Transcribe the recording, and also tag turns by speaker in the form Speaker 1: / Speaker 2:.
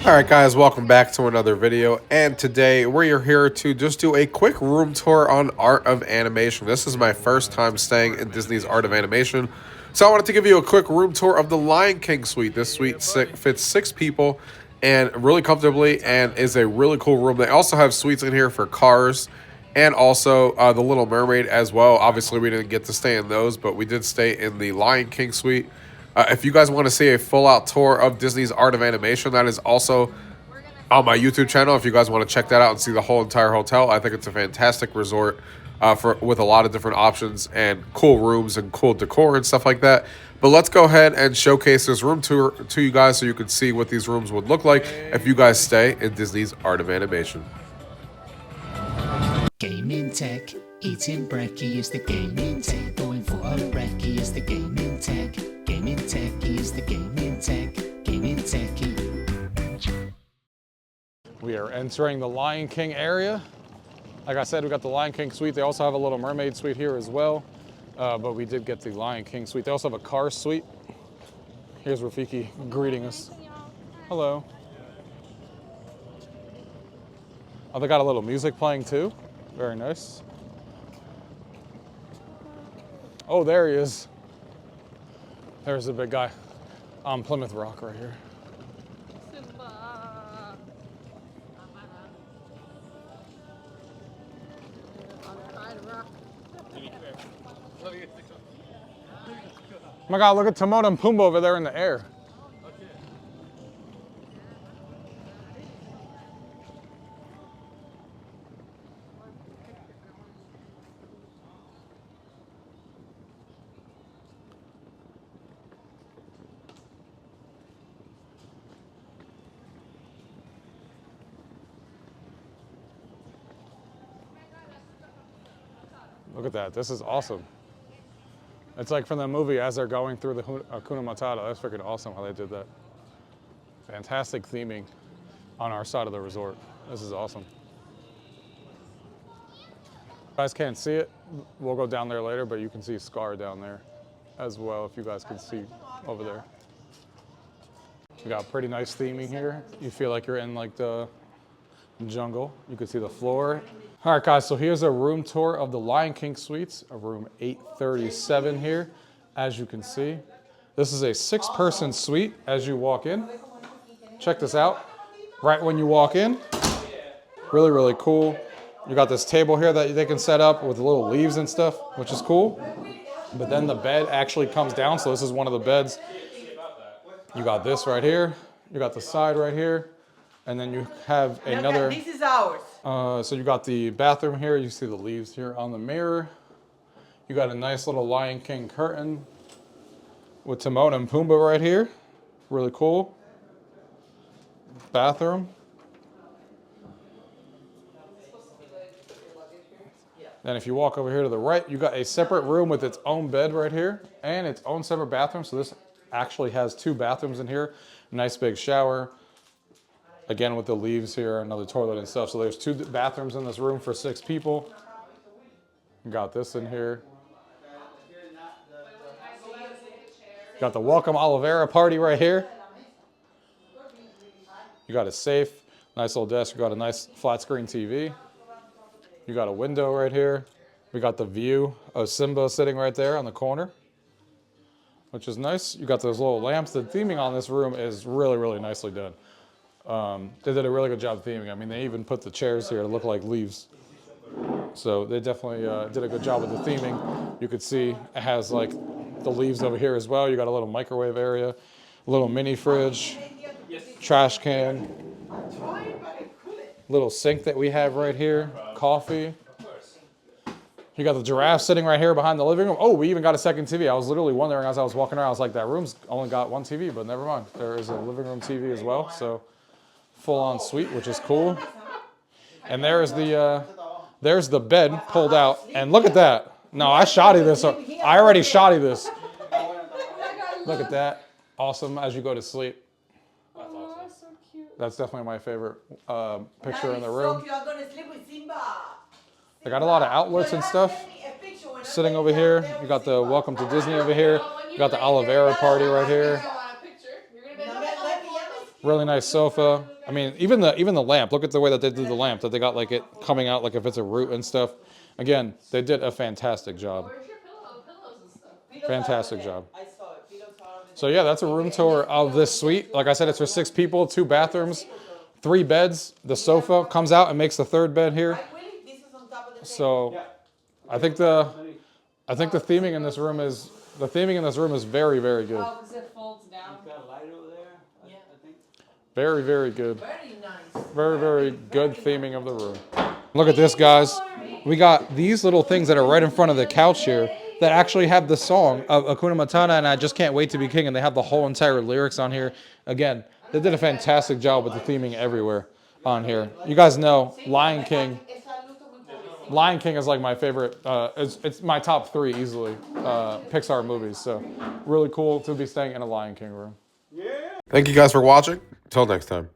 Speaker 1: Alright guys, welcome back to another video, and today we're here to just do a quick room tour on Art of Animation. This is my first time staying in Disney's Art of Animation, so I wanted to give you a quick room tour of the Lion King suite. This suite fits 6 people and really comfortably and is a really cool room. They also have suites in here for Cars and also the Little Mermaid as well. Obviously we didn't get to stay in those, but we did stay in the Lion King suite. If you guys want to see a full-out tour of Disney's Art of Animation, that is also on my YouTube channel. If you guys want to check that out and see the whole entire hotel, I think it's a fantastic resort with a lot of different options and cool rooms and cool decor and stuff like that. But let's go ahead and showcase this room tour to you guys so you can see what these rooms would look like if you guys stay in Disney's Art of Animation.
Speaker 2: Gaming tech, eating brekkie is the gaming tech. Going for a brekkie is the gaming tech. Gaming tech is the gaming tech. Gaming techie.
Speaker 3: We are entering the Lion King area. Like I said, we got the Lion King suite. They also have a Little Mermaid suite here as well. But we did get the Lion King suite. They also have a Cars suite. Here's Rafiki greeting us. Hello. Oh, they got a little music playing too. Very nice. Oh, there he is. There's the big guy on Plymouth Rock right here. Oh my God, look at Timon and Pumbaa over there in the air. Look at that, this is awesome. It's like from the movie as they're going through the Hakuna Matata. That's freaking awesome how they did that. Fantastic theming on our side of the resort. This is awesome. You guys can't see it. We'll go down there later, but you can see Scar down there as well if you guys can see over there. We got pretty nice theming here. You feel like you're in like the jungle. You can see the floor. All right, guys, so here's a room tour of the Lion King suites, of room 837 here. As you can see, this is a 6-person suite as you walk in. Check this out. Right when you walk in, really, really cool. You got this table here that they can set up with little leaves and stuff, which is cool. But then the bed actually comes down, so this is one of the beds. You got this right here. You got the side right here. And then you have another.
Speaker 4: This is ours.
Speaker 3: So you got the bathroom here. You see the leaves here on the mirror. You got a nice little Lion King curtain with Timon and Pumbaa right here. Really cool. Bathroom. Then if you walk over here to the right, you got a separate room with its own bed right here and its own separate bathroom. So this actually has 2 bathrooms in here. Nice big shower. Again, with the leaves here, another toilet and stuff. So there's 2 bathrooms in this room for 6 people. Got this in here. Got the Welcome Olivera party right here. You got a safe, nice little desk. You got a nice flat screen TV. You got a window right here. We got the view of Simba sitting right there on the corner, which is nice. You got those little lamps. The theming on this room is really, really nicely done. They did a really good job theming. I mean, they even put the chairs here to look like leaves. So they definitely did a good job with the theming. You could see it has like the leaves over here as well. You got a little microwave area, a little mini fridge, trash can, little sink that we have right here, coffee. You got the giraffe sitting right here behind the living room. Oh, we even got a second TV. I was literally wondering as I was walking around, I was like, that room's only got 1 TV, but never mind. There is a living room TV as well. So full-on suite, which is cool. And there's the bed pulled out. And look at that. No, I shotty this. I already shotty this. Look at that. Awesome as you go to sleep.
Speaker 5: That's awesome. So cute.
Speaker 3: That's definitely my favorite picture in the room.
Speaker 4: So you're gonna sleep with Simba.
Speaker 3: They got a lot of outlets and stuff sitting over here. You got the Welcome to Disney over here. You got the Olivera party right here. Really nice sofa. I mean, even the lamp. Look at the way that they did the lamp. That they got like it coming out like if it's a root and stuff. Again, they did a fantastic job.
Speaker 5: Where's your pillows and stuff?
Speaker 3: Fantastic job.
Speaker 4: I saw it. Pillows are over
Speaker 3: So yeah, that's a room tour of this suite. Like I said, it's for 6 people, 2 bathrooms, 3 beds. The sofa comes out and makes the 3rd bed here.
Speaker 4: This is on top of the
Speaker 3: So I think the theming in this room is very, very good.
Speaker 5: Oh, because it folds down.
Speaker 4: got a light over there. I think.
Speaker 3: Very, very good.
Speaker 5: Very nice.
Speaker 3: Very, very good theming of the room. Look at this, guys. We got these little things that are right in front of the couch here that actually have the song of Hakuna Matata and I Just Can't Wait to Be King, and they have the whole entire lyrics on here. Again, they did a fantastic job with the theming everywhere on here. You guys know Lion King. Lion King is like my favorite. It's my top 3 easily Pixar movies. So really cool to be staying in a Lion King room.
Speaker 1: Thank you guys for watching. Until next time.